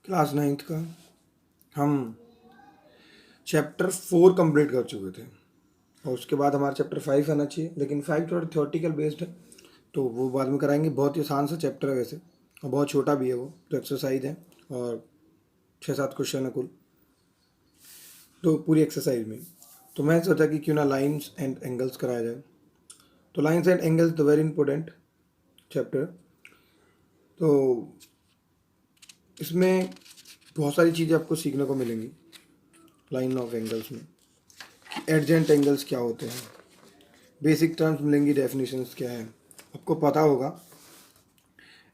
Class 9th का हम chapter 4 complete कर चुके थे और उसके बाद हमारा चैप्टर 5 आना चाहिए, लेकिन 5 थोड़ा थ्योरेटिकल बेस्ड है तो वो बाद में कराएंगे। बहुत ही आसान सा चैप्टर है वैसे और बहुत छोटा भी है वो, तो एक्सरसाइज है और 6-7 क्वेश्चन है कुल, तो पूरी एक्सरसाइज में। तो मैं सोचा कि क्यों ना लाइन्स एंड एंगल्स कराया जाए। तो lines and angles the very important chapter. तो इसमें बहुत सारी चीज़ें आपको सीखने को मिलेंगी लाइन ऑफ एंगल्स में। एडजेंट एंगल्स क्या होते हैं, बेसिक टर्म्स मिलेंगी, डेफिनेशंस क्या है, आपको पता होगा।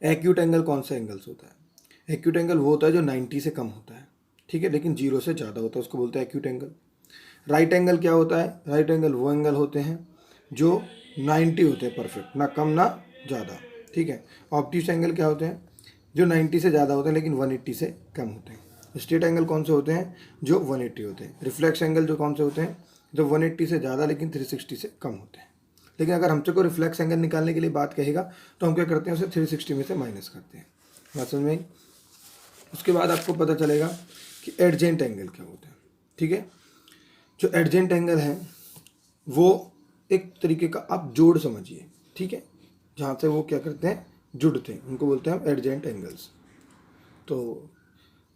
एक्यूट एंगल कौन सा एंगल्स होता है? एक्यूट एंगल वो होता है जो 90 से कम होता है, ठीक है, लेकिन 0 से ज़्यादा होता है, उसको बोलते हैं एक्यूट एंगल। राइट एंगल क्या होता है? राइट एंगल वो एंगल होते हैं जो 90 होते हैं, परफेक्ट, ना कम ना ज़्यादा, ठीक है। ऑब्ट्यूस एंगल क्या होते हैं? जो 90 से ज़्यादा होते हैं लेकिन 180 से कम होते हैं। स्ट्रेट एंगल कौन से होते हैं? जो 180 होते हैं। रिफ्लेक्स एंगल जो कौन से होते हैं? जो 180 से ज़्यादा लेकिन 360 से कम होते हैं। लेकिन अगर हमसे कोई रिफ्लेक्स एंगल निकालने के लिए बात कहेगा तो हम क्या करते हैं, उसे 360 में से माइनस करते हैं। बात समझ में आई? उसके बाद आपको पता चलेगा कि एडजेंट एंगल क्या होता है, ठीक है। जो एडजेंट एंगल है वो एक तरीके का आप जोड़ समझिए, ठीक है, जहाँ से वो क्या करते हैं, जुड़ते हैं, उनको बोलते हैं एडजेंट एंगल्स। तो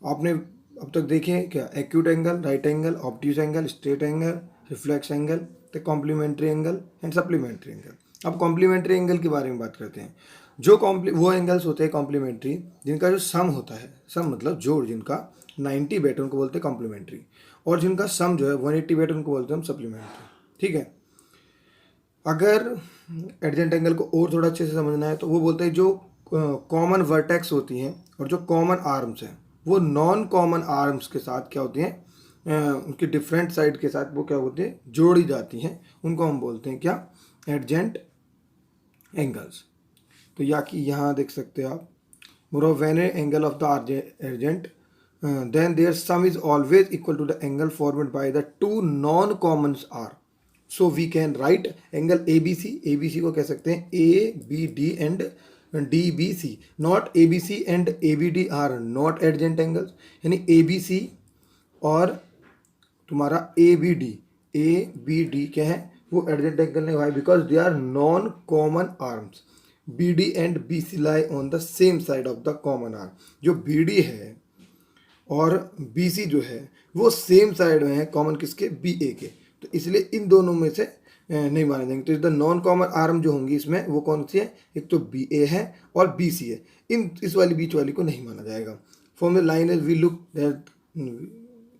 आपने अब तक देखे क्या? Acute angle, right angle, obtuse angle, straight angle, reflex angle, तो complementary angle and supplementary angle. अब कॉम्प्लीमेंट्री एंगल के बारे में बात करते हैं। जो वो एंगल्स होते हैं कॉम्प्लीमेंट्री जिनका जो सम होता है, सम मतलब जोड़, जिनका 90 बैठे उनको बोलते हैं कॉम्प्लीमेंट्री, और जिनका सम जो है 180 बैठे उनको बोलते हैं हम सप्लीमेंट्री, ठीक है। अगर एडजेंट एंगल को और थोड़ा अच्छे से समझना है तो वो बोलते हैं जो कॉमन वर्टेक्स होती हैं और जो कॉमन आर्म्स हैं वो नॉन कॉमन आर्म्स के साथ क्या होती हैं, उनकी डिफरेंट साइड के साथ वो क्या होती है, जोड़ी जाती हैं, उनको हम बोलते हैं क्या? Adjacent angles. तो या कि यहाँ देख सकते हैं आप, when angle of the adjacent then their sum is always equal to the angle formed by the two non commons are. So we can write angle ABC. ABC को कह सकते हैं ABD and DBC. Not ABC and ABD are not adjacent angles. यानी ABC और तुम्हारा ABD क्या है, वो एडजेंट एंगल नहीं। Why? Because they are non common arms. BD and BC lie on the same side of the common arm. जो BD है और BC जो है वो सेम साइड में है कॉमन किसके? BA के। तो इसलिए इन दोनों में से नहीं माने जाएंगे। तो इस द नॉन कॉमन आर्म जो होंगी इसमें वो कौन सी है? एक तो BA है और BC है। इस वाली बीच वाली को नहीं माना जाएगा। From the line we look that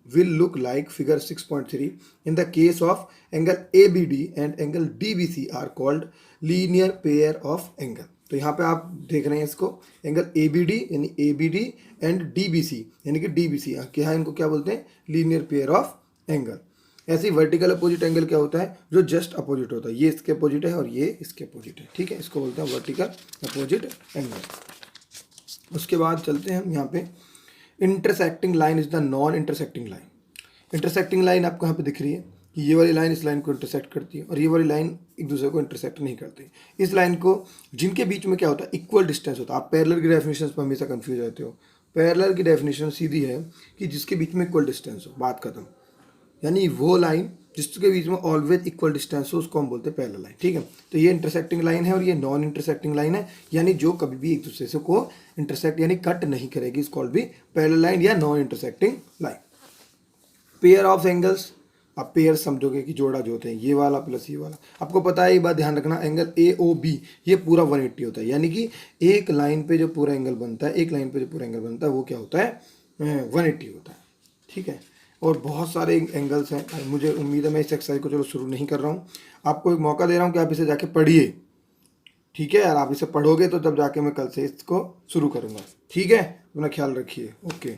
will look like figure 6.3. In the case of angle ABD and angle DBC are called linear pair of angle. तो यहाँ पे आप देख रहे हैं इसको, एंगल ABD यानी ABD एंड DBC यानी कि DBC क्या है, इनको क्या बोलते हैं? Linear pair of angle. ऐसे ही वर्टिकल अपोजिट एंगल क्या होता है? जो जस्ट अपोजिट होता है, ये इसके अपोजिट है और ये इसके अपोजिट है, ठीक है, इसको बोलते हैं वर्टिकल अपोजिट एंगल। उसके बाद चलते हैं हम यहाँ पे, intersecting line is the non intersecting line. Intersecting line आपको यहाँ पे दिख रही है कि ये वाली लाइन इस लाइन को इंटरसेक्ट करती है और ये वाली लाइन एक दूसरे को इंटरसेक्ट नहीं करती। इस लाइन को, जिनके बीच में क्या होता है, इक्वल डिस्टेंस होता है। आप पैरेलल की डेफिनेशन पर हमेशा कंफ्यूज रहते हो। पैरेलल की डेफिनेशन सीधी है कि जिसके बीच में इक्वल डिस्टेंस हो, बात खत्म। यानी वो लाइन जिसके बीच में ऑलवेज इक्वल डिस्टेंस हो उसको हम बोलते हैं पैरेलल लाइन, ठीक है। तो ये इंटरसेक्टिंग लाइन है और ये नॉन इंटरसेक्टिंग लाइन है, यानी जो कभी भी एक दूसरे से को इंटरसेक्ट यानी कट नहीं करेगी, इस कॉल्ड भी पैरेलल लाइन या non intersecting line. Pair of angles, आप पेयर समझोगे कि जोड़ा जो होते हैं, ये वाला प्लस ये वाला। आपको पता है, ये बात ध्यान रखना, एंगल AOB ये पूरा 180 होता है, यानी कि एक लाइन पे जो पूरा एंगल बनता है, एक लाइन पे जो पूरा एंगल बनता है वो क्या होता है? 180 होता है, ठीक है। और बहुत सारे एंगल्स हैं। मुझे उम्मीद है मैं इस एक्सरसाइज को चलो शुरू नहीं कर रहा हूँ, आपको एक मौका दे रहा हूँ कि आप इसे जाके पढ़िए, ठीक है यार। आप इसे पढ़ोगे तो तब जाके मैं कल से इसको शुरू करूँगा, ठीक है। अपना ख्याल रखिए, ओके।